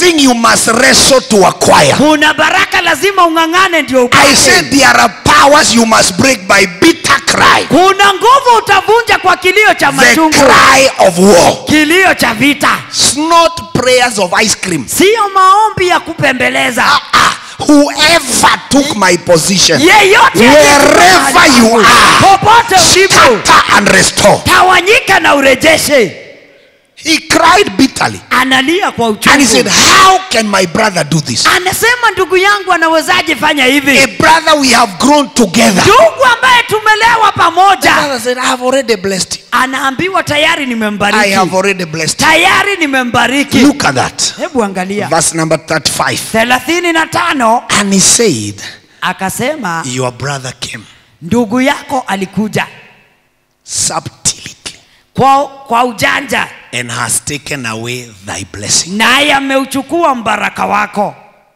blessing you must wrestle to acquire. Kuna baraka lazima ungangane ndio upate. I said there are powers you must break by bitter cry. Kuna nguvu utavunja kwa kilio cha The machungu. cry of war. Kilio cha vita. It's not prayers of ice cream. Sio maombi ya kupembeleza. Whoever took my position, Yeyote wherever you are, popote ulipo, scatter and restore. tawanyika na urejeshe. He cried bitterly. Analia kwa uchungu. And he said, how can my brother do this? Anasema ndugu yangu anawezaje fanya hivi? A brother we have grown together. Ndugu ambaye tumelewa pamoja. The brother said, I have already blessed you. Anaambiwa tayari nimembariki. I have already blessed you. Tayari nimembariki. Look at that. Hebu angalia. Verse number 35. 35. And he said, akasema your brother came ndugu yako alikuja subtly kwa ujanja and has taken away thy blessing. naye ameuchukua mbaraka wako.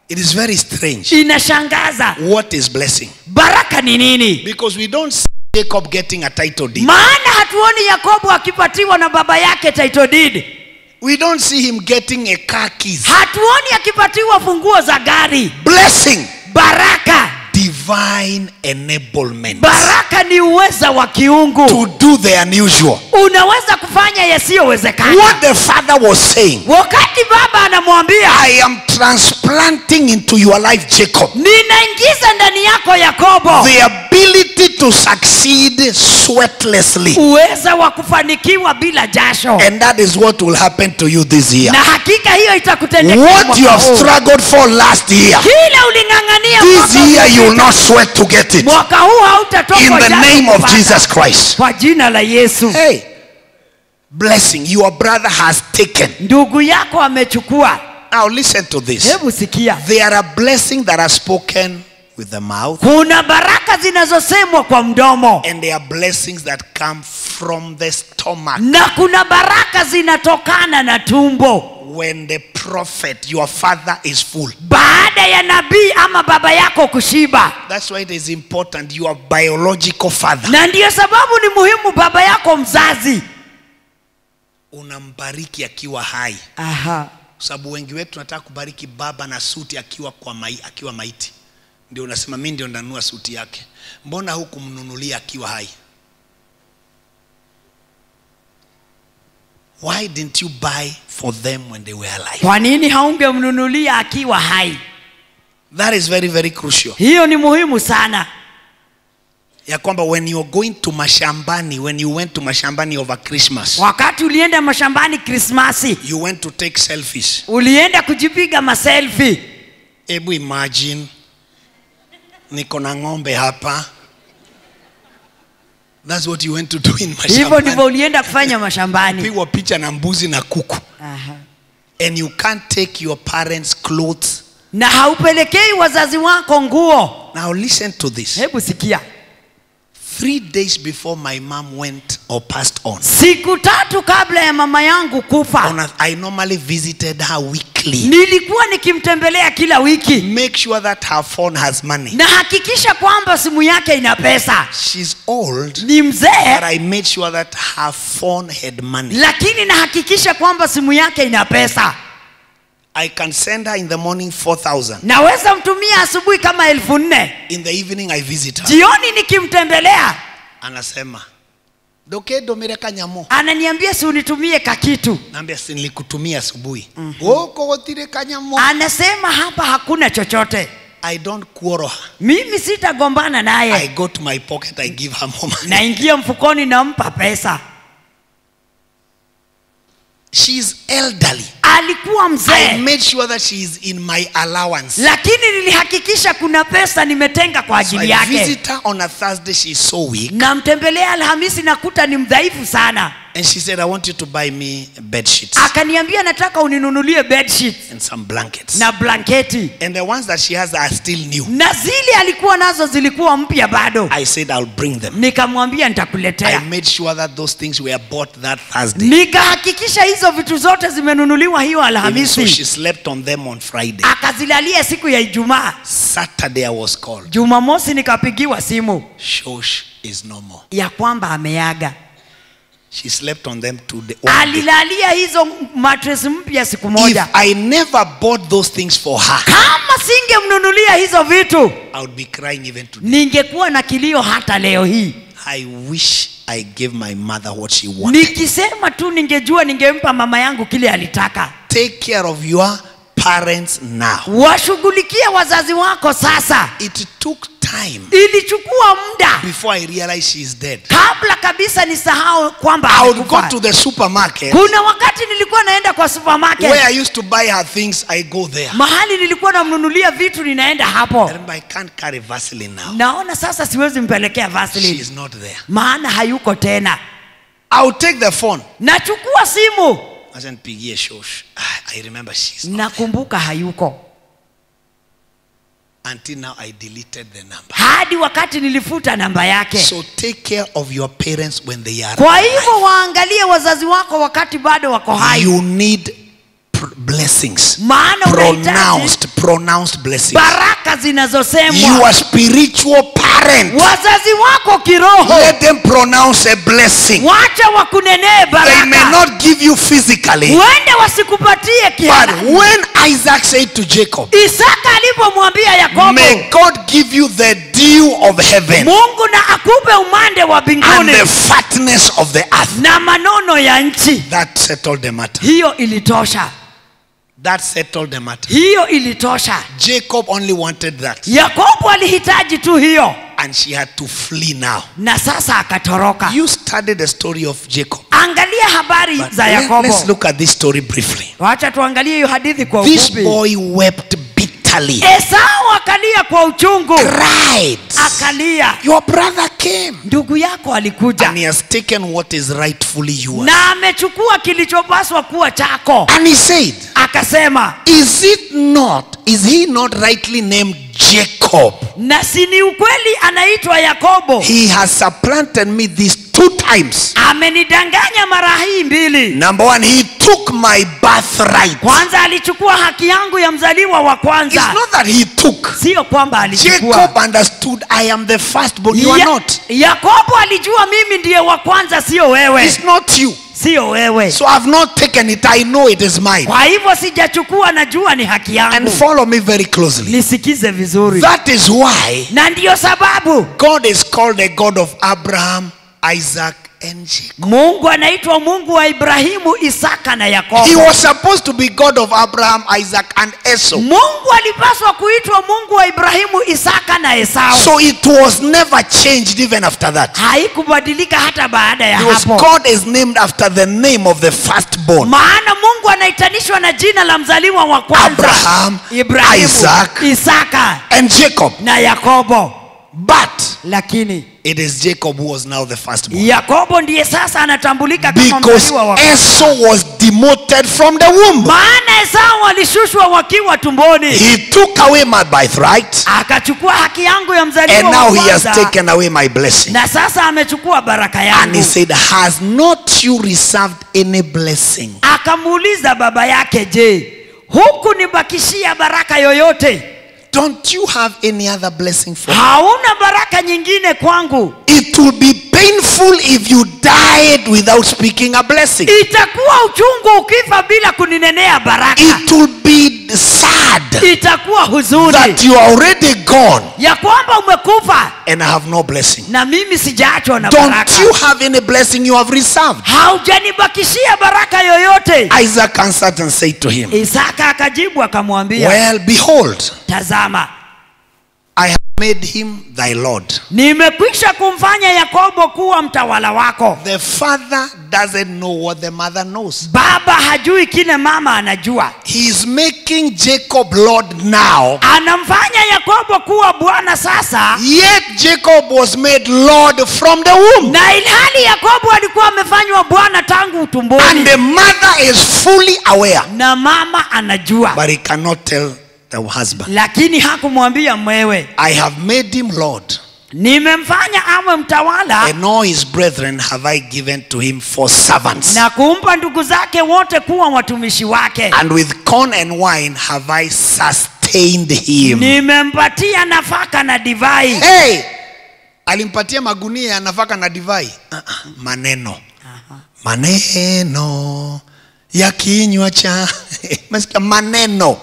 It is very strange. Inashangaza. What is blessing? Baraka ni nini? Because we don't see Jacob getting a title deed. Maana hatuoni Yakobo akipatiwa na baba yake title deed. We don't see him getting a car keys. Hatuoni akipatiwa funguo za gari. Blessing. Baraka. Divine enablement. Baraka ni uweza wa kiungu. To do the unusual. Unaweza kufanya yasiyowezekana. What the father was saying. Wakati baba anamwambia, I am transplanting into your life, Jacob, ninaingiza ndani yako Yakobo, the ability to succeed sweatlessly. uweza wa kufanikiwa bila jasho. And that is what will happen to you this year. Na hakika hiyo itakutendeka. What you have struggled for last year, kila ulingangania this year you will not sweat to get it. Mwaka huu hautatoka In the jasho name of kupata. Jesus Christ. Kwa jina la Yesu. Hey, blessing your brother has taken. Ndugu yako amechukua. Now listen to this. Hebu sikia. There are blessings that are spoken with the mouth. Kuna baraka zinazosemwa kwa mdomo. And there are blessings that come from the stomach. Na kuna baraka zinatokana na tumbo. When the prophet, your father, is full. Baada ya nabii ama baba yako kushiba. That's why it is important, your biological father. Na ndiyo sababu ni muhimu baba yako mzazi unambariki akiwa hai. Aha. Sababu wengi wetu tunataka kubariki baba na suti akiwa akiwa maiti. Ndio unasema mimi ndio ndanunua suti yake. Mbona hukumnunulia akiwa hai? Why didn't you buy for them when they were alive? Kwa nini haungemnunulia akiwa hai? That is very, very crucial. Hiyo ni muhimu sana. Ya kwamba when you are going to mashambani, when you went to mashambani over Christmas, wakati ulienda mashambani Krismasi, you went to take selfies. ulienda kujipiga maselfie. Ebu imagine, niko na ng'ombe hapa. That's what you went to do in mashambani. Hivyo ndivyo ulienda kufanya mashambani. Pigwa picha na mbuzi na kuku. Aha. And you can't take your parents' clothes. Na haupelekei wazazi wako nguo. Now listen to this. Hebu sikia. 3 days before my mom went or passed on, Siku 3 kabla ya mama yangu kufa, I normally visited her weekly. nilikuwa nikimtembelea kila wiki. Make sure that her phone has money. Na hakikisha kwamba simu yake ina pesa. She's old, Ni mzee, but I made sure that her phone had money. lakini na hakikisha kwamba simu yake ina pesa. I can send her in the morning 4,000. Naweza mtumia asubuhi kama 4,000. In the evening I visit her. Jioni nikimtembelea, Anasema, "Dokedo mireka nyamo." ananiambia si unitumie kakitu. Naambia si nilikutumia asubuhi. Woko wotire kanyamo. Anasema hapa hakuna chochote. I don't quarrel. Mimi sitagombana I naye. go to my pocket, I give her more money. Naingia mfukoni nampa pesa. She's elderly. Alikuwa I mzee, made sure that she is in my allowance. lakini nilihakikisha kuna pesa nimetenga kwa So ajili I yake. visit her on a Thursday, she's so weak. Namtembelea Alhamisi nakuta ni mdhaifu sana. And she said, I want you to buy me bed sheets Akaniambia nataka uninunulie bed sheets and some blankets. na blanketi. And the ones that she has are still new. Na zile alikuwa nazo zilikuwa mpya bado. I said, I'll bring them. Nikamwambia I nitakuletea. made sure that those things were bought that Thursday. Nikahakikisha hizo vitu zote zimenunuliwa hiyo Even so, Alhamisi. she slept on them on Friday. Akazilalia siku ya Ijumaa. Saturday I was called. Jumamosi nikapigiwa simu Shosh is no more. ya kwamba ameaga. She slept on them 2 days. Alilalia hizo mattress mpya siku If moja. I never bought those things for her, Kama singemnunulia hizo vitu, I would be crying even today. ningekuwa na kilio hata leo hii. I wish I gave my mother what she wanted. Nikisema tu ningejua ningempa mama yangu kile alitaka. Take care of your parents now. Washughulikie wazazi wako sasa. It took time Ilichukua muda before I realized she is dead. kabla kabisa nisahau kwamba I would go amekufa. to the supermarket Kuna wakati nilikuwa naenda kwa supermarket, where I used to buy her things. I go there. mahali nilikuwa namnunulia vitu, ninaenda hapo. I remember I can't carry Vaseline now. Naona sasa siwezi mpelekea She Vaseline, is not there. maana hayuko tena. I would take the phone. Nachukua simu, Pigie shosh. I remember she's not nakumbuka hayuko. there. Until now I deleted the number. Hadi wakati nilifuta namba yake. So take care of your parents when they are Kwa alive. hivyo waangalie wazazi wako wakati bado wako hai. You need blessings. Maana unahitaji Pronounced blessings. baraka zinazosemwa. Your spiritual parents, Wazazi wako kiroho, let them pronounce a blessing. wacha wakunenee They may baraka. not give you physically, Huenda wasikupatie but kihalali. when Isaac said to Jacob, Isaka alipomwambia Yakobo, may God give you the dew of heaven Mungu na akupe umande wa and mbinguni the fatness of the earth, na manono ya nchi. that settled the matter. Hiyo ilitosha. That settled the matter. Hiyo ilitosha. Jacob only wanted that, Yakobo alihitaji tu hiyo, and she had to flee now. na sasa akatoroka. You studied the story of Jacob. Angalia habari But za Yakobo. let's look at this story briefly. Wacha tuangalie hiyo hadithi kwa This ufupi. boy wept bitterly, Esau akalia kwa uchungu, cried. akalia. Your brother came, Ndugu yako alikuja and he has taken what is rightfully yours. na amechukua kilichopaswa kuwa chako. And he said, Akasema, is he not rightly named Jacob? na si ni ukweli anaitwa Yakobo? He has supplanted me these 2 times. Amenidanganya mara hii mbili. Number 1, he took my birthright. Kwanza alichukua haki yangu ya mzaliwa wa It's kwanza. not that he took. Sio kwamba alichukua. Jacob understood, I am the firstborn, you are not. Yakobo alijua mimi ndiye wa kwanza, sio wewe. It's not you. Sio wewe. So I've not taken it, I know it is mine. Kwa hivyo sijachukua, najua ni haki And yangu. follow me very closely. Nisikize vizuri. That is why Na ndiyo sababu God is called the God of Abraham, Isaac, and Jacob. Mungu anaitwa Mungu wa Ibrahimu, Isaka na He Yakobo. was supposed to be God of Abraham, Isaac, and Esau. Mungu alipaswa kuitwa Mungu wa Ibrahimu, Isaka na Esau. So it was never changed even after that. Haikubadilika hata baada ya Because hapo. God is named after the name of the firstborn. Maana Mungu anaitanishwa na jina la mzaliwa wa kwanza, Abraham, Ibrahimu, Isaac, Isaka and Jacob. na Yakobo. But Lakini it is Jacob who was now the firstborn. Yakobo ndiye sasa anatambulika kama Because mzaliwa wa Esau was demoted from the womb. maana Esau alishushwa wakiwa tumboni. He took away my birthright, Akachukua haki yangu ya mzaliwa and wa now he has kwanza, taken away my blessing. na sasa amechukua baraka And yangu. he said, has not you reserved any blessing? Akamuuliza baba yake, je, huku nibakishia baraka yoyote? Don't you have any other blessing for me? Hauna baraka nyingine kwangu? It will be painful if you died without speaking a blessing. Itakuwa uchungu ukifa bila kuninenea baraka. It will be sad Itakuwa huzuni that you are already gone ya kwamba umekufa and I have no blessing. na mimi sijaachwa na Don't baraka. you have any blessing you have reserved? Haujanibakishia baraka yoyote. Isaac answered and said to him, Isaka akajibu akamwambia, well, behold, tazama, I have made him thy Lord. nimekwisha kumfanya Yakobo kuwa mtawala wako. The father doesn't know what the mother knows. Baba hajui kile mama anajua. He is making Jacob Lord now. Anamfanya Yakobo kuwa bwana sasa, Yet Jacob was made Lord from the womb. na ilhali Yakobo alikuwa amefanywa bwana tangu And utumboni, the mother is fully aware. na mama anajua, But he cannot tell the husband, lakini hakumwambia mwewe. I have made him Lord, Nimemfanya awe mtawala and all his brethren have I given to him for servants. na kumpa ndugu zake wote kuwa watumishi wake. And with corn and wine have I sustained him. Nimempatia nafaka na divai. Hey! Alimpatia magunia ya nafaka na divai. Maneno. Maneno ya kinywa cha maneno.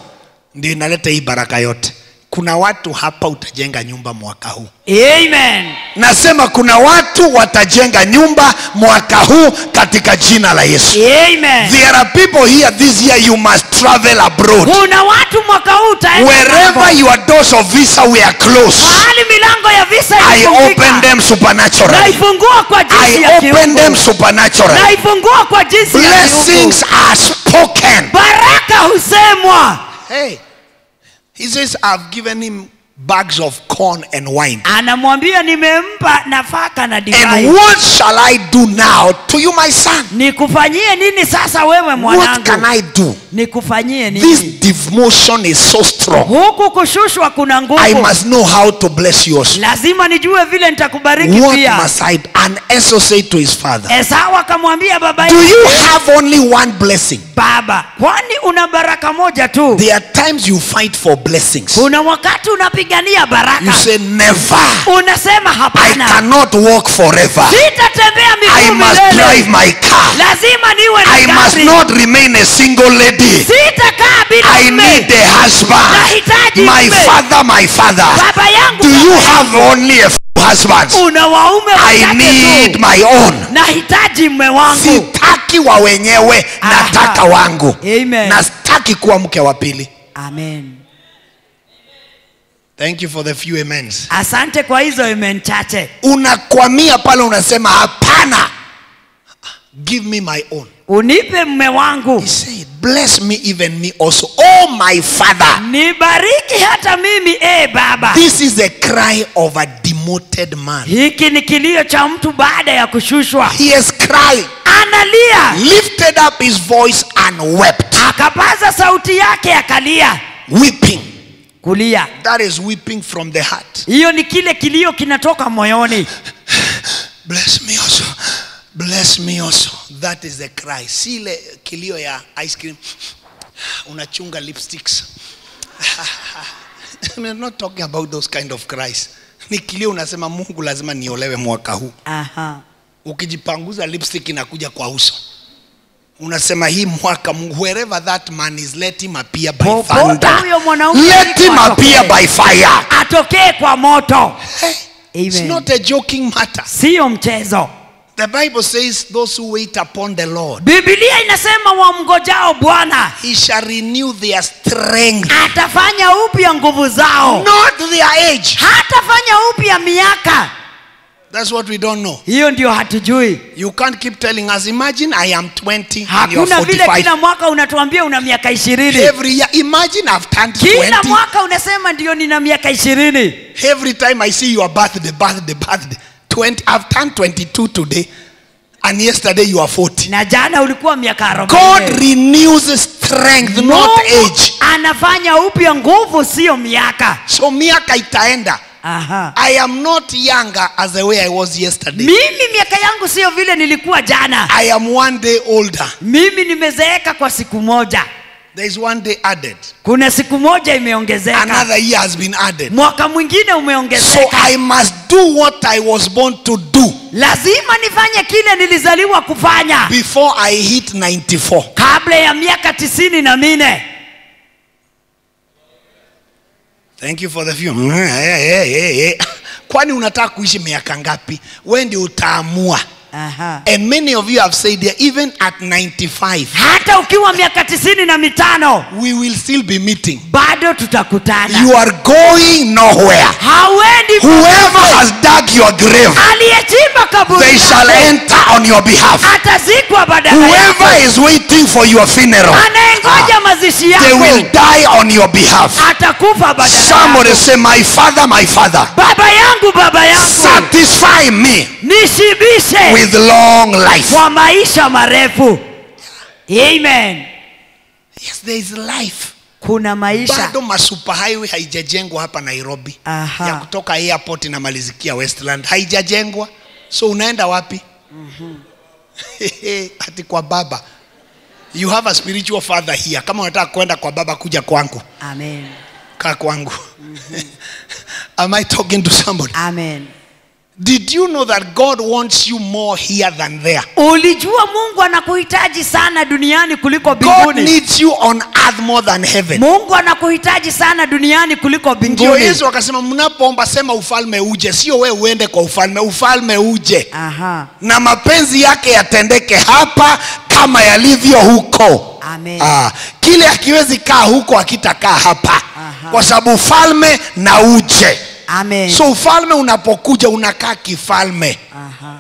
ndio inaleta hii baraka yote. Kuna watu hapa utajenga nyumba mwaka huu. Amen. Nasema kuna watu watajenga nyumba mwaka huu katika jina la Yesu. Amen. There are people here this year you must travel abroad. Kuna watu mwaka huu utaenda Wherever your doors of visa were closed, mahali milango ya visa I open them supernaturally. naifungua kwa jinsi ya I kiungu. open them supernaturally. Naifungua kwa jinsi ya kiungu. Blessings are spoken. Baraka husemwa. Hey, he says I've given him bags of corn and wine. Anamwambia nimempa nafaka na And divai. what shall I do now to you, my son? Nikufanyie nini sasa wewe What mwanangu? can I do? Nikufanyie This nini? devotion is so strong. Huku kushushwa kuna I nguvu. must know how to bless yours. Lazima nijue vile nitakubariki What pia. must I do? And Esau said to his father, Esau akamwambia baba do you yake, have only one blessing? baba, kwani una baraka moja tu? There are times you fight for blessings. Kuna wakati unapigania You baraka. say never. Unasema I hapana. cannot walk forever. Sitatembea I miguu must milele. drive my car. Lazima niwe na I must gari. not remain a single lady. Sitakaa bila I mume. need a husband. Nahitaji My mume. father, my father. Baba yangu, Do you baba have yangu. only a few husbands? Una waume I wachache need tu. my own. Nahitaji mume wangu. Sitaki wa wenyewe, Aha. nataka wangu. Amen. Na sitaki kuwa mke wa pili. Amen. Thank you for the few amens. Asante kwa hizo amen chache. Unakwamia pale unasema hapana. Give me my own. Unipe mume wangu. He said, bless me even me also. Oh my father. Nibariki hata mimi baba. This is a cry of a demoted man. Hiki ni kilio cha mtu baada ya kushushwa. He has cried, Analia. lifted up his voice and wept. Akapaza sauti yake akalia. Weeping. Kulia. That is weeping from the heart. Hiyo ni kile kilio kinatoka moyoni. Bless me also. Bless me also. That is the cry. Si ile kilio ya ice cream. Unachunga lipsticks. I'm not talking about those kind of cries. Ni kilio unasema Mungu lazima niolewe mwaka huu. Aha. Ukijipanguza lipstick inakuja kwa uso. Unasema hii mwaka Mungu, wherever that man is, let him appear by Popote thunder. huyo mwanaume Let him yuko appear atokee. by fire. Atokee kwa moto. It's Amen. not a joking matter. Sio mchezo. The Bible says those who wait upon the Lord, Biblia inasema wamngojao Bwana he shall renew their strength. atafanya upya nguvu zao. Not their age. Hatafanya upya miaka. That's what we don't know. Hiyo ndio hatujui. You can't keep telling us, imagine I am 20 and you're Hakuna vile 45. kila mwaka unatuambia una miaka 20. Every year, imagine I've turned Kila 20. mwaka unasema ndio nina miaka 20. Every time I see your birthday. 20. I've turned 22 today. And yesterday you are 40. Na jana ulikuwa miaka 40. God renews strength, not Mungu age. anafanya upya nguvu, sio miaka. So miaka itaenda. Aha. I am not younger as the way I was yesterday. Mimi miaka yangu sio vile nilikuwa jana. I am one day older. Mimi nimezeeka kwa siku moja. There is one day added. Kuna siku moja imeongezeka. Another year has been added. Mwaka mwingine So umeongezeka. I must do what I was born to do Lazima nifanye kile nilizaliwa kufanya before I hit 94. kabla ya miaka 94. Thank you for the few. Kwani unataka kuishi miaka ngapi? Wewe ndio utaamua. Aha. And many of you have said that even at 95, Hata ukiwa miaka 95 we will still be meeting. bado tutakutana. You are going nowhere. Hawendi. Whoever has dug your grave, Aliyechimba kaburi they shall lako enter on your behalf. atazikwa badala Whoever yako. is waiting for your funeral, Anayengoja mazishi they will yako die on your behalf. atakufa badala Somebody yako. say, my father, my father, Baba yangu, baba yangu, satisfy me nishibishe with long life. kwa maisha marefu. Amen. Yes, there is life. Kuna maisha. Bado masuper highway haijajengwa hapa Nairobi. Aha. Ya kutoka airport na malizikia Westland haijajengwa. So unaenda wapi? Ati kwa baba. You have a spiritual father here. Kama unataka kwenda kwa baba, kuja kwangu. Amen. Kaa kwangu. Am I talking to somebody? Amen. Did you know that God wants you more here than there? Ulijua Mungu anakuhitaji sana duniani kuliko God mbinguni? needs you on earth more than heaven. Mungu anakuhitaji sana duniani kuliko Ndio mbinguni. Yesu akasema mnapoomba sema ufalme uje, sio wewe uende kwa ufalme, ufalme uje. Aha. Na mapenzi yake yatendeke hapa kama yalivyo huko. Amen. Kile akiwezi kaa huko akitakaa hapa. Aha. Kwa sababu ufalme na uje. Amen. So ufalme unapokuja unakaa kifalme. Aha.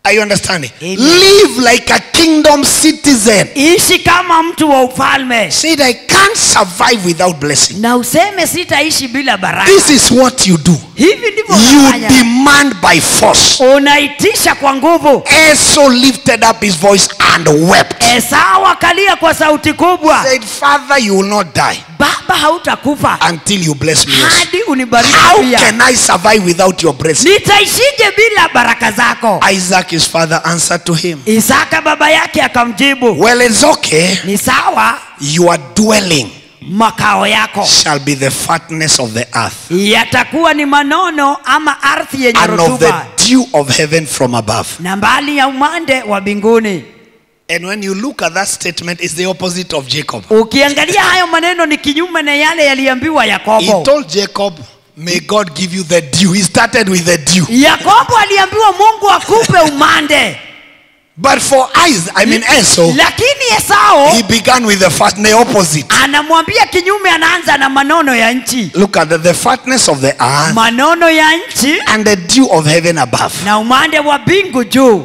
Are you understanding? Amen. Live like a kingdom citizen. Ishi kama mtu wa ufalme. Say that I can't survive without blessing. Na useme sitaishi bila baraka. This is what you do. Hivi ndivyo You unafanya. demand by force. Unaitisha kwa nguvu. Esau lifted up his voice and wept. Esau akalia kwa sauti kubwa. Said, Father, you will not die Baba, hautakufa until you bless me. Also. hadi unibariki How pia. can I survive without your blessing? Nitaishije bila baraka zako? Isaac, his father, answered to him, Isaka baba yake akamjibu, well, it's okay. ni sawa, Your dwelling makao yako shall be the fatness of the earth yatakuwa ni manono ama ardhi yenye and of the rutuba dew of heaven from above. na mbali ya umande wa mbinguni. And when you look at that statement, it's the opposite of Jacob. Ukiangalia hayo maneno ni kinyume na yale yaliambiwa He Yakobo. told Jacob, may God give you the dew. He started with the dew. Yakobo aliambiwa Mungu akupe umande. But for Esau, Lakini Esau he began with the opposite. anamwambia kinyume, anaanza na manono ya nchi. Look at the fatness of the earth Manono ya nchi and the dew of heaven above. na umande wa mbingu juu.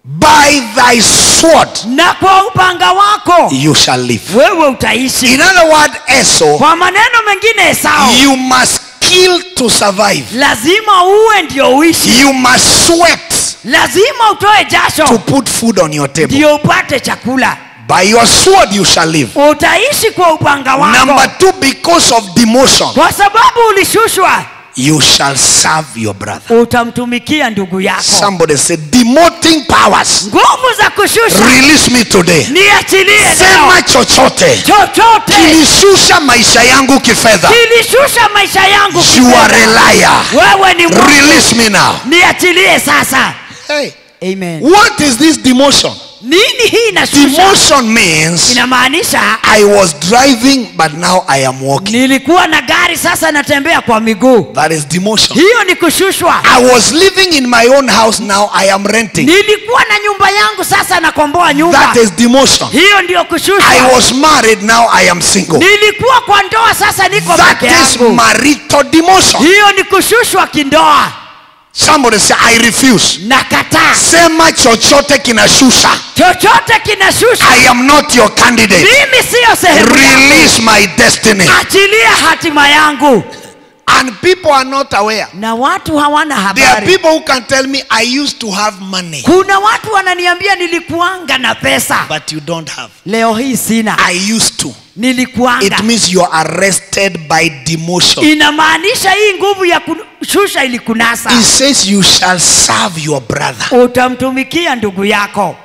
By thy sword Na kwa upanga wako you shall live. wewe utaishi. In other words, Esau, Kwa maneno mengine Esau, you must kill to survive. lazima uwe ndio uishi. You must sweat Lazima utoe to jasho put food on your table. ndio upate chakula. By your sword you shall live. Utaishi kwa upanga wako. Number 2, because of demotion, Kwa sababu ulishushwa, you shall serve your brother. utamtumikia ndugu yako. Somebody said, demoting powers, Nguvu za kushusha release me today. niachilie leo. Sema chochote Chochote kilishusha maisha yangu kifedha, kilishusha maisha yangu you are a kifedha, liar. wewe ni mwongo. Release me now. Niachilie sasa. Hey, Amen. what is this demotion? Nini hii inashusha? Demotion means Inamaanisha I was driving but now I am walking. nilikuwa na gari sasa natembea kwa miguu. That is demotion. Hiyo ni kushushwa. I was living in my own house, now I am renting. Nilikuwa na nyumba yangu sasa nakomboa nyumba. That is demotion. Hiyo ndio kushushwa. I was married, now I am single. Nilikuwa kwa ndoa sasa niko That peke is yangu. marital demotion. Hiyo ni kushushwa kindoa. Somebody say, I refuse. Nakataa. Sema chochote kinashusha. Chochote kinashusha. I am not your candidate. Mimi sio sehemu yako. Release my destiny. Achilia hatima yangu. And people are not aware. Na watu hawana There are habari. people who can tell me I used to have money, Kuna watu wananiambia nilikuanga na pesa. but you don't have. Leo hii sina. I used to. Nilikuanga. It means you are arrested by demotion. Inamaanisha hii nguvu ya kushusha ilikunasa. It says you shall serve your brother. Utamtumikia ndugu yako.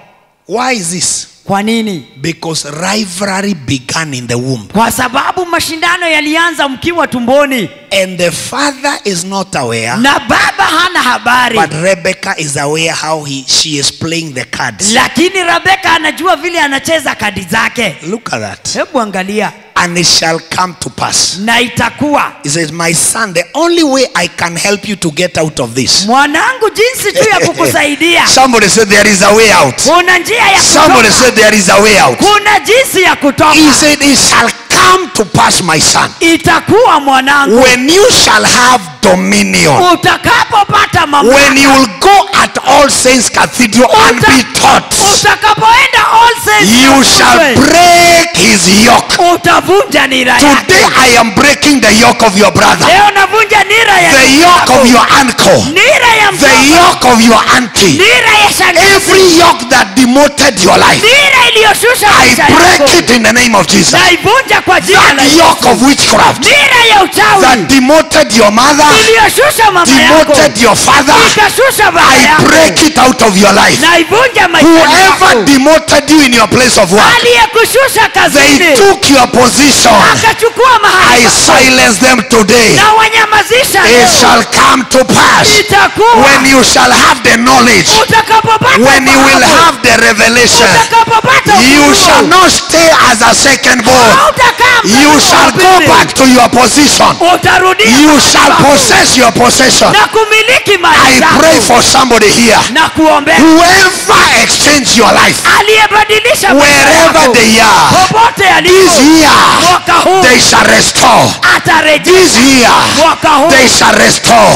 Why is this? Kwa nini? Because rivalry began in the womb. Kwa sababu mashindano yalianza mkiwa tumboni. And the father is not aware, Na baba hana habari. but Rebecca is aware how she is playing the cards. Lakini Rebeka anajua vile anacheza kadi zake. Look at that. Hebu angalia. And it shall come to pass. Na itakuwa. He says, my son, the only way I can help you to get out of this. Mwanangu, jinsi tu ya kukusaidia. Somebody said there is a way out. Kuna njia ya Somebody kutoka. said there is a way out. Kuna jinsi ya kutoka. He said it shall come to pass, my son, Itakuwa mwanangu. when you shall have dominion, Utakapopata mamlaka. when you will go at All Saints Cathedral and be taught, Utakapoenda All Saints you shall Cathedral, break his yoke. utavunja nira yake. Today I am breaking the yoke of your brother, Leo navunja nira ya the yoke of your uncle, nira ya the mtoto. yoke of your auntie, Nira ya shangazi. every yoke that demoted your life. Nira iliyoshusha I maisha break yako it in the name of Jesus. naivunja kwa jina la That yoke of witchcraft nira ya uchawi that demoted your mother, iliyoshusha mama yako demoted your father, ikashusha baba I yako break it out of your life. naivunja maisha Whoever yako demoted you in your place of work, aliyekushusha they kazini took your position. akachukua mahali I pako. silence them today. na wanyamazisha It leo shall come to pass itakuwa when you shall have the knowledge, utakapopata when you will fahamu, have the revelation. utakapopata You ufunuo, shall not stay as a second born. hautakaa You mtoto shall wa go pili. back to your position. utarudia You mahali shall pako possess your possession. na kumiliki mali I zako pray for somebody here. na kuombea Whoever exchanged your life, aliyebadilisha maisha wherever yako, they are, popote this alipo year mwaka huu they shall restore. atarejea This year mwaka huu they shall restore.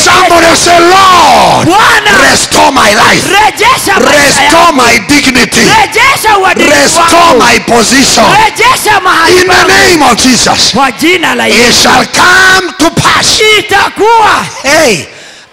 Somebody say, Lord, Bwana restore my life. rejesha maisha Restore yako my dignity. rejesha uadilifu Restore wako my position. rejesha mahali In the pako name of Jesus. kwa jina la It Yesu shall come to pass. itakuwa Hey,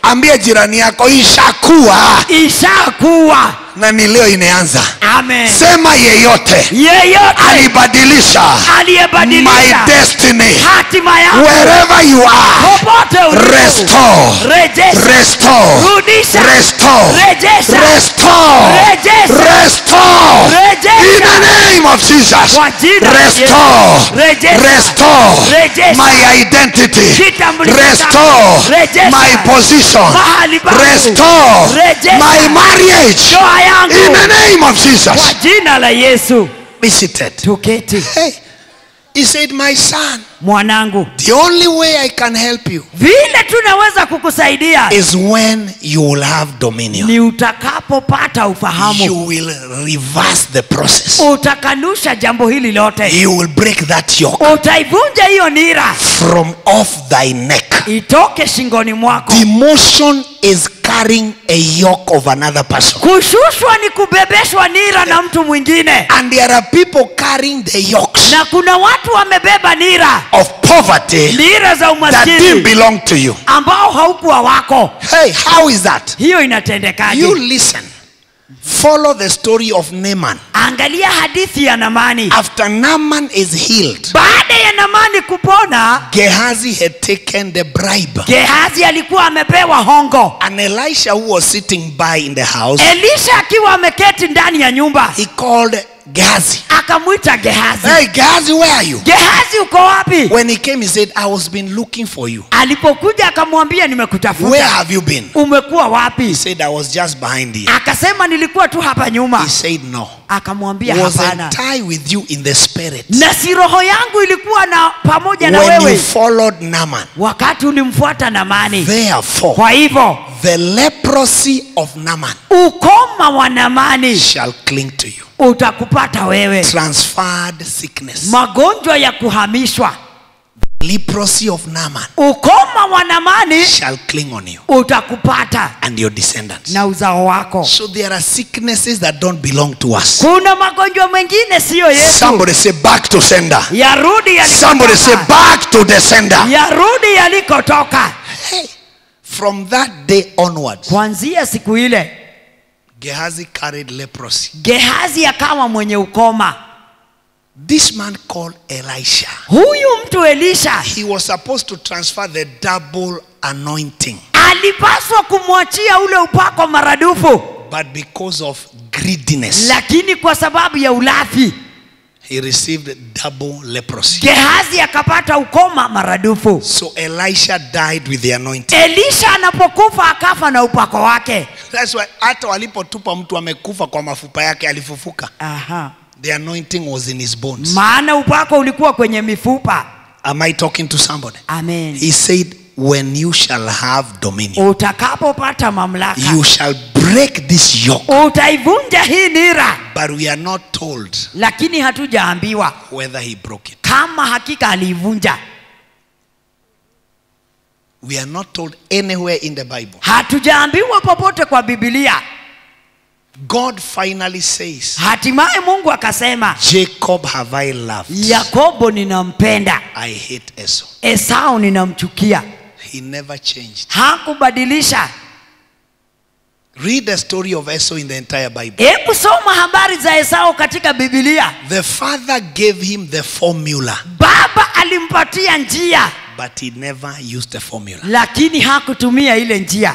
ambia jirani yako ishakuwa, ishakuwa na ni leo imeanza. amen Sema yeyote yeyote alibadilisha my aliyebadilisha destiny, hatima yako wherever you are, popote ulipo restore, rejesha restore, rudisha restore, rejesha restore, rejesha restore. In the name of Jesus, Kwa jina la restore, Yesu. Rejesha. restore Rejesha. my identity, Kitambulisho restore changu. Rejesha. my position, Mahali pangu. restore Rejesha. my marriage. ndoa yangu In the name of kwa Jesus. jina la Yesu Be seated. tuketi Hey, he said, my son, mwanangu the only way I can help you vile tunaweza kukusaidia is when you will have dominion. ni utakapopata ufahamu You will reverse the process. utakanusha jambo hili lote You will break that yoke utaivunja hiyo nira from off thy neck. itoke shingoni mwako Demotion is carrying a yoke of another person. kushushwa ni kubebeshwa nira na mtu mwingine And there are people carrying the yokes na kuna watu wamebeba nira of poverty nira za that didn't umaskini belong to you. ambao haukuwa wako Hey, how is that? hiyo inatendekaje You listen. Follow the story of Naaman. angalia hadithi ya Namani After Naaman is healed, baada ya Namani kupona Gehazi had taken the bribe. Gehazi alikuwa amepewa hongo And Elisha, who was sitting by in the house, Elisha akiwa ameketi ndani ya nyumba he called Gehazi. akamwita Gehazi Hey, Gehazi, where are you? Gehazi uko wapi When he came, he said, I was been looking for you. alipokuja akamwambia Where nimekutafuta have you been? umekuwa He wapi said, I was just behind you. akasema nilikuwa tu hapa nyuma He said, no. akamwambia Wasn't hapana I with you in the spirit na si roho yangu ilikuwa na pamoja na when you wewe followed Naaman? wakati ulimfuata Namani Therefore, kwa hivyo the leprosy of Naaman ukoma wa Namani shall cling to you. utakupata wewe Transferred sickness. magonjwa ya kuhamishwa Leprosy of Naaman ukoma wa Namani shall cling on you utakupata and your descendants. na uzao wako So there are sicknesses that don't belong to us. kuna magonjwa mengine siyo yetu Somebody say back to sender. yarudi Somebody say yalikotoka back to the sender. yarudi yalikotoka Hey, from that day onwards, kuanzia siku ile Gehazi carried leprosy. Gehazi akawa mwenye ukoma This man called Elisha, huyu mtu Elisha he was supposed to transfer the double anointing, alipaswa kumwachia ule upako maradufu but because of greediness, lakini kwa sababu ya ulafi he received double leprosy. Gehazi akapata ukoma maradufu So Elisha died with the anointing. Elisha anapokufa akafa na upako wake That's why hata walipotupa mtu amekufa kwa mafupa yake alifufuka. aha The anointing was in his bones. maana upako ulikuwa kwenye mifupa Am I talking to somebody? amen He said, when you shall have dominion, utakapopata mamlaka you shall break this yoke. utaivunja hii nira But we are not told lakini hatujaambiwa whether he broke it. kama hakika aliivunja We are not told anywhere in the Bible. hatujaambiwa popote kwa Biblia God finally says, hatimaye Mungu akasema Jacob have I loved, Yakobo ninampenda I hate Esau. Esau ninamchukia He never changed. hakubadilisha Read the story of Esau in the entire Bible. Hebu soma habari za Esau katika Biblia. The father gave him the formula, Baba alimpatia njia, but he never used the formula. lakini hakutumia ile njia.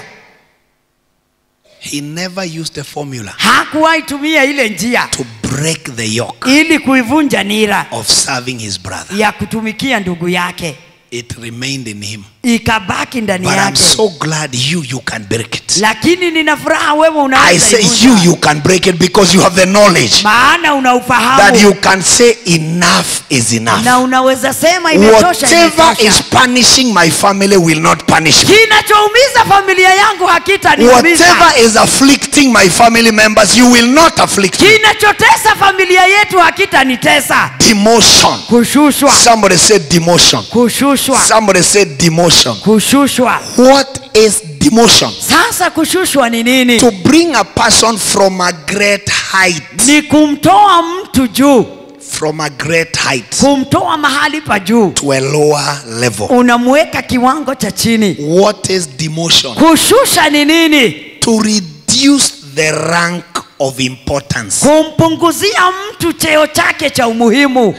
He never used the formula Hakuwahi tumia ile njia to break the yoke ili kuivunja nira of serving his brother. ya kutumikia ndugu yake. It remained in him. Ikabaki ndani But I'm yake. so glad you can break it. Lakini nina furaha wewe I unaweza say ivunja. you can break it because you have the knowledge Maana una that ufahamu you can say enough is enough. na unaweza sema imetosha, Whatever is imetosha. punishing my family will not punish me. Kinachoumiza familia yangu hakitaniumiza. Whatever is afflicting my family members, you will not afflict me. Kinachotesa familia yetu hakitanitesa. Demotion. Kushushwa. Somebody said demotion. Kushushwa. Somebody said demotion. Kushushwa. What is demotion? Sasa kushushwa ni nini? To bring a person from a great height. Ni kumtoa mtu juu, From a great height kumtoa mahali pa juu, to a lower level. unamweka kiwango cha chini. What is demotion? Kushusha ni nini? To reduce the rank of importance. Kumpunguzia mtu cheo chake cha umuhimu.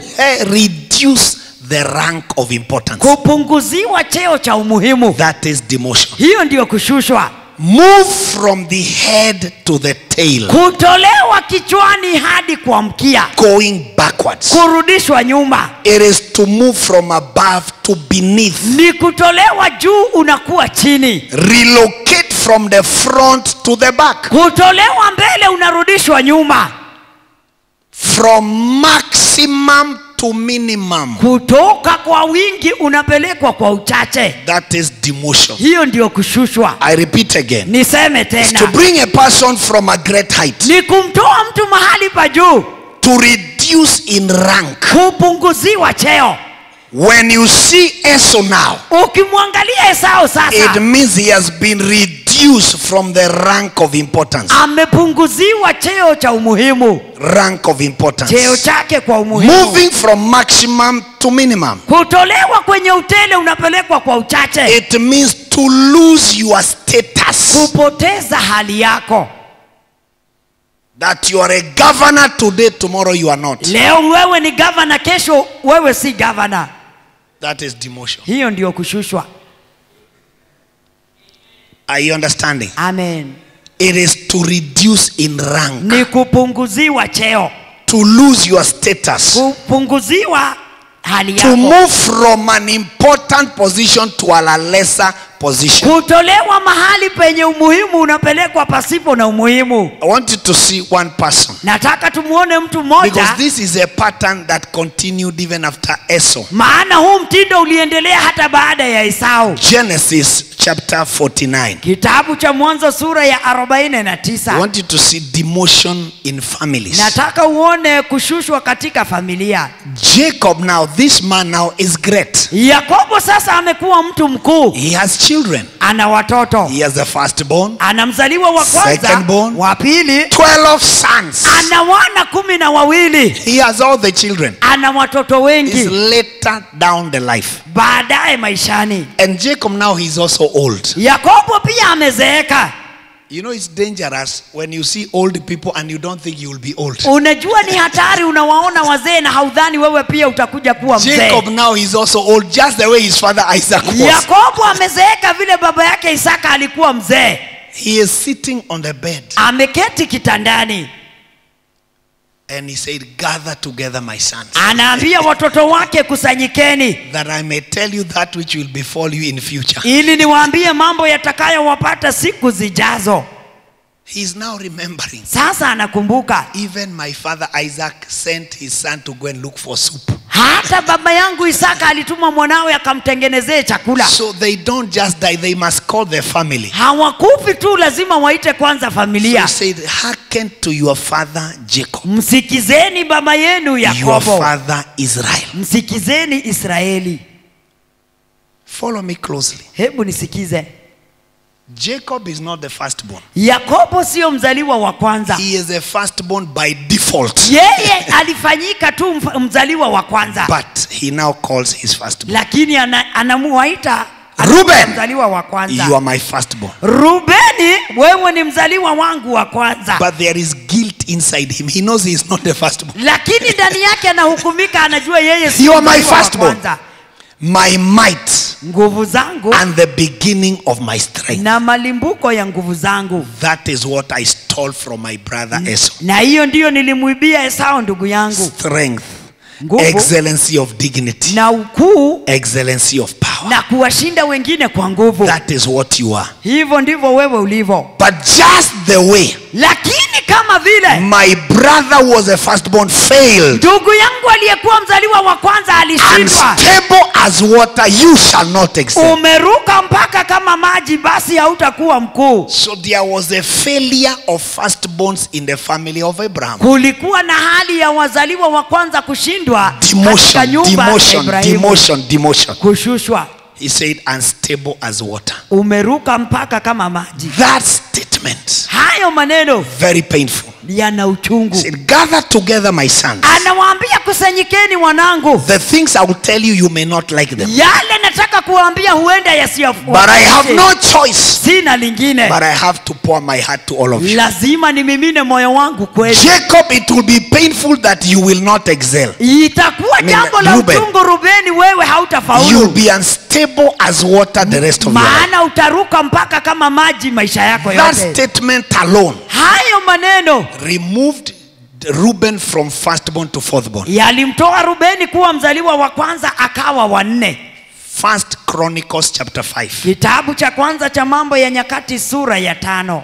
Reduce the rank of importance. Kupunguziwa cheo cha umuhimu. That is demotion. Hiyo ndiyo kushushwa. Move from the head to the tail. Kutolewa kichwani hadi kwa mkia. Going backwards. Kurudishwa nyuma. It is to move from above to beneath. Ni kutolewa juu unakuwa chini. Relocate from the front to the back. Kutolewa mbele unarudishwa nyuma. From maximum to minimum. Kutoka kwa wingi unapelekwa kwa uchache. That is demotion. Hiyo ndiyo kushushwa. I repeat again. Niseme It's to tena. bring a person from a great height. Ni kumtoa mtu mahali pa juu. To reduce in rank. Kupunguziwa cheo. When you see Esau now, Ukimwangalia Esau sasa, it means he has been reduced from the rank of importance. amepunguziwa cheo cha umuhimu. Rank of importance. Cheo chake kwa umuhimu. Moving from maximum to minimum. Kutolewa kwenye utele unapelekwa kwa uchache. It means to lose your status. Kupoteza hali yako. That you are a governor today, tomorrow you are not. Leo wewe ni governor, kesho wewe si governor. That is demotion. Hiyo ndiyo kushushwa. Are you understanding? Amen. It is to reduce in rank. Ni kupunguziwa cheo. To lose your status. Kupunguziwa hali To yako. move from an important position to a lesser position. Kutolewa mahali penye umuhimu unapelekwa pasipo na umuhimu. I want you to see one person. Nataka tumuone mtu Because mmoja. this is a pattern that continued even after Esau. Maana huu mtindo uliendelea hata baada ya Esau. Genesis chapter 49. Kitabu cha Mwanzo sura ya I 49. want you to see demotion in families. Nataka uone kushushwa katika familia. Jacob now, this man now is great. Yakobo sasa amekuwa mtu mkuu. He has children. Ana watoto. He has the firstborn, Ana mzaliwa wa kwanza, secondborn, wa pili. 12 sons. Ana wana 12. He has all the children. Ana watoto He's wengi. later down the life. Baadaye maishani. And Jacob now, he's also old. Yakobo pia amezeeka. You know, it's dangerous when you see old people and you don't think you will be old. Unajua ni hatari unawaona wazee na haudhani wewe pia utakuja kuwa mzee. Jacob now, he's also old, just the way his father Isaac was. Yakobo amezeeka vile baba yake Isaka alikuwa mzee. He is sitting on the bed Ameketi kitandani. and he said, gather together my sons, Anaambia watoto wake kusanyikeni, that I may tell you that which will befall you in future. ili niwaambie mambo yatakayowapata siku zijazo. He's now remembering. Sasa anakumbuka, Even my father Isaac sent his son to go and look for soup. hata baba yangu Isaka alituma mwanawe akamtengenezee chakula. So they don't just die, they must call their family. Hawakufi tu, lazima waite kwanza So familia. he said, hearken to your father Jacob, Msikizeni baba yenu your Yakobo. father Israel. Msikizeni Israeli. Follow me closely. Hebu nisikize. Jacob is not the firstborn. Yakobo sio mzaliwa wa kwanza. He is a firstborn by default. Yeye alifanyika tu mzaliwa wa kwanza. But he now calls his firstborn. Lakini anamuwaita Reuben, mzaliwa wa kwanza. you are my firstborn. Rubeni, wewe ni mzaliwa wangu wa kwanza. But there is guilt inside him. He knows he is not the firstborn. Lakini ndani yake anahukumika, anajua yeye si You are my mzaliwa wa firstborn. kwanza. My might Nguvu zangu and the beginning of my strength. na malimbuko ya nguvu zangu. That is what I stole from my brother Esau. Na hiyo ndiyo nilimuibia Esau ndugu yangu. Strength, Nguvu excellency of dignity, na ukuu excellency of power. na kuwashinda wengine kwa nguvu. That is what you are. Hivyo ndivyo wewe ulivyo. But just the way Lakini kama vile my brother was a firstborn failed, ndugu yangu aliyekuwa mzaliwa wa kwanza alishindwa, unstable as water, you shall not excel. umeruka mpaka kama maji, basi hautakuwa mkuu. So there was a failure of firstborns in the family of Abraham. Kulikuwa na hali ya wazaliwa wa kwanza kushindwa katika Demotion, nyumba ya demotion, Ibrahimu. demotion, demotion. Kushushwa. He said unstable as water. Umeruka mpaka kama maji. That statement, Hayo maneno very painful. yana uchungu. He said, gather together my sons. Anawaambia kusanyikeni wanangu. The things I will tell you, you may not like them. Yale nataka kuambia huenda yasiyofuata. But I have no choice. Sina lingine. But I have to pour my heart to all of you. Lazima nimimine moyo wangu kweli. Jacob, it will be painful that you will not excel. Itakuwa jambo la Reuben, uchungu Rubeni, wewe You'll hautafaulu. be unstable as water the rest of your life. Maana utaruka mpaka kama maji maisha yako That yote. statement alone Hayo maneno removed Reuben from firstborn to fourthborn. yalimtoa Rubeni kuwa mzaliwa wa kwanza akawa wa nne. First Chronicles chapter 5. Kitabu cha kwanza cha Mambo ya Nyakati sura ya 5.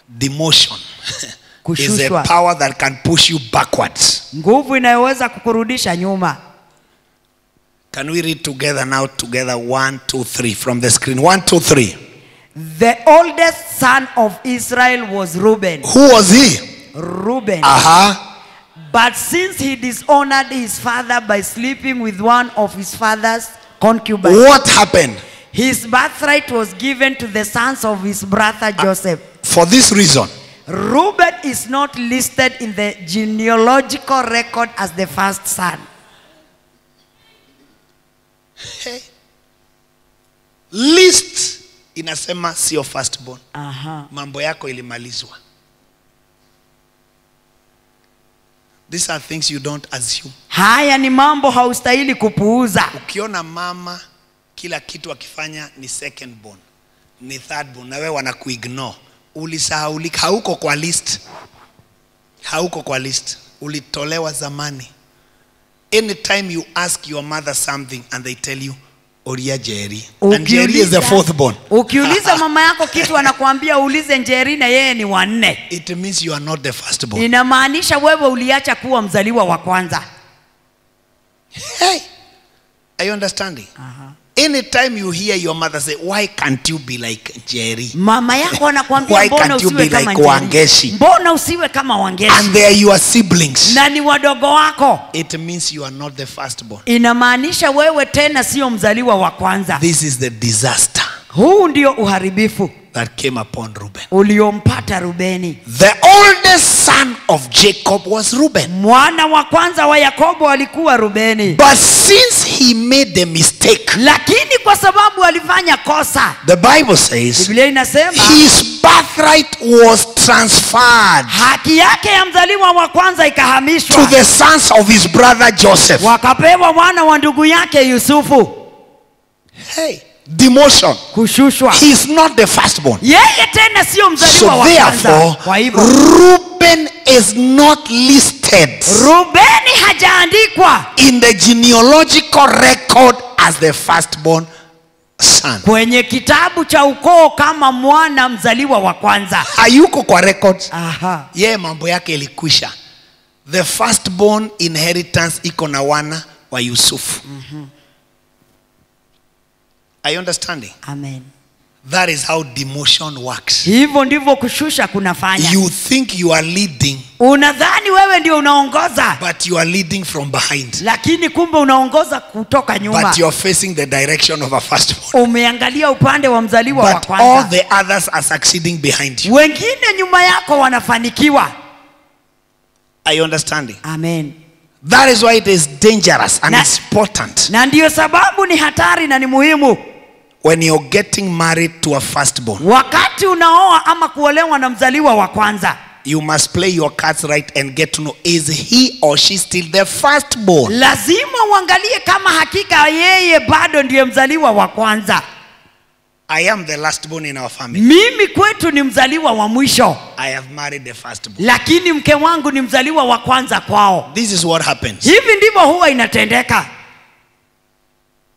Demotion is a Kushushwa. power that can push you backwards. Nguvu inayoweza kukurudisha nyuma. Can we read together now? Together, 1, 2, 3 from the screen. 1, 2, 3. The oldest son of Israel was Reuben. Who was he? Reuben. But since he dishonored his father by sleeping with one of his father's concubines, What happened? his birthright was given to the sons of his brother Joseph. For this reason, Reuben is not listed in the genealogical record as the first son. list inasema sio firstborn. Aha. Mambo yako ilimalizwa. These are things you don't assume. Haya ni mambo haustahili kupuuza. Ukiona mama kila kitu akifanya ni second born, ni third born, na wewe wanakuignore, ulisahaulika, hauko kwa list. Hauko kwa list. Ulitolewa zamani. Anytime you ask your mother something and they tell you Oria Jerry, and Jerry is the fourth born, Ukiuliza mama yako kitu anakuambia uulize Njeri na yeye ni wa nne. it means you are not the first born. Inamaanisha wewe uliacha kuwa mzaliwa wa kwanza. Hey, are you understanding? Anytime you hear your mother say, why can't you be like Jerry? Mama yako anakuambia Why mbona can't you usiwe be kama like Njeri? Wangeshi? Mbona usiwe kama Wangeshi? And they are your siblings. Na ni wadogo wako. It means you are not the firstborn. Inamaanisha wewe tena sio mzaliwa wa kwanza. This is the disaster Huu ndio uharibifu that came upon Reuben. uliompata Rubeni. The oldest son of Jacob was Reuben. Mwana wa kwanza wa Yakobo alikuwa Rubeni. But since he made the mistake, Lakini kwa sababu alifanya kosa, the Bible says Biblia inasema his birthright was transferred haki yake ya mzaliwa wa kwanza to ikahamishwa, the sons of his brother Joseph. wakapewa wana wa ndugu yake Yusufu. Hey, demotion. Kushushwa. He is not the firstborn. Yeye tena sio So mzaliwa wa kwanza. therefore, Kwa hivyo Reuben is not listed Rubeni hajaandikwa in the genealogical record as the firstborn son. kwenye kitabu cha ukoo kama mwana mzaliwa wa kwanza. Hayuko kwa records. Aha. Ye mambo yake ilikwisha. The firstborn inheritance iko na wana wa Yusufu. Are you understanding? Amen. That is how demotion works. Hivyo ndivyo kushusha kunafanya. You think you are leading, Unadhani wewe ndio unaongoza, but you are leading from behind. lakini kumbe unaongoza kutoka nyuma. But you are facing the direction of a firstborn. Umeangalia upande wa mzaliwa wa But all kwanza. the others are succeeding behind you. Wengine nyuma yako wanafanikiwa. Are you understanding? Amen. That is why it is dangerous and Na- it's important. Na ndiyo sababu ni hatari na ni muhimu. when you're getting married to a firstborn, wakati unaoa ama kuolewa na mzaliwa wa kwanza, you must play your cards right and get to know, is he or she still the firstborn? lazima uangalie kama hakika yeye bado ndiye mzaliwa wa kwanza. I am the last born in our family. Mimi kwetu ni mzaliwa wa mwisho, I have married the firstborn. lakini mke wangu ni mzaliwa wa kwanza kwao. This is what happens. Hivi ndivyo huwa inatendeka.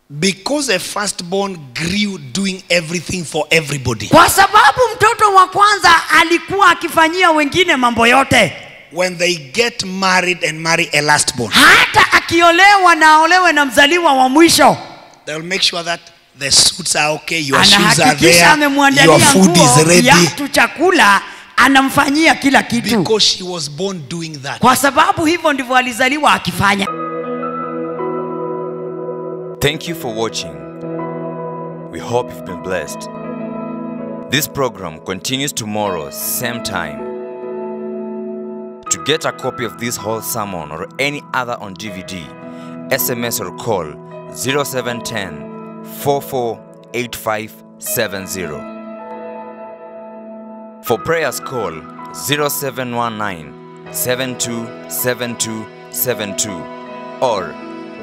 Because a firstborn grew doing everything for everybody. Kwa sababu mtoto wa kwanza alikuwa akifanyia wengine mambo yote. When they get married and marry a lastborn, Hata akiolewa na aolewe na mzaliwa wa mwisho, they'll make sure that the suits are okay, your shoes are anahakikisha there, your amemwandalia food is nguo, ready. viatu, chakula, anamfanyia kila kitu. Because she was born doing that. Kwa sababu hivyo ndivyo alizaliwa akifanya. Thank you for watching. We hope you've been blessed. This program continues tomorrow, same time. To get a copy of this whole sermon or any other on DVD, SMS or call 0710 448570. For prayers, call 0719 727272 or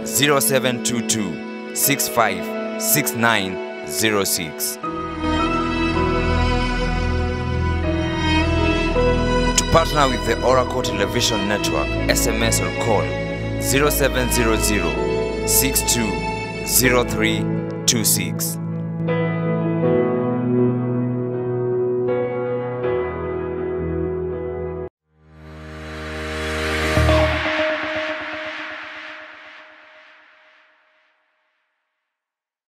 0722 656906. To partner with the Oracle Television Network, SMS or call 0700 620326.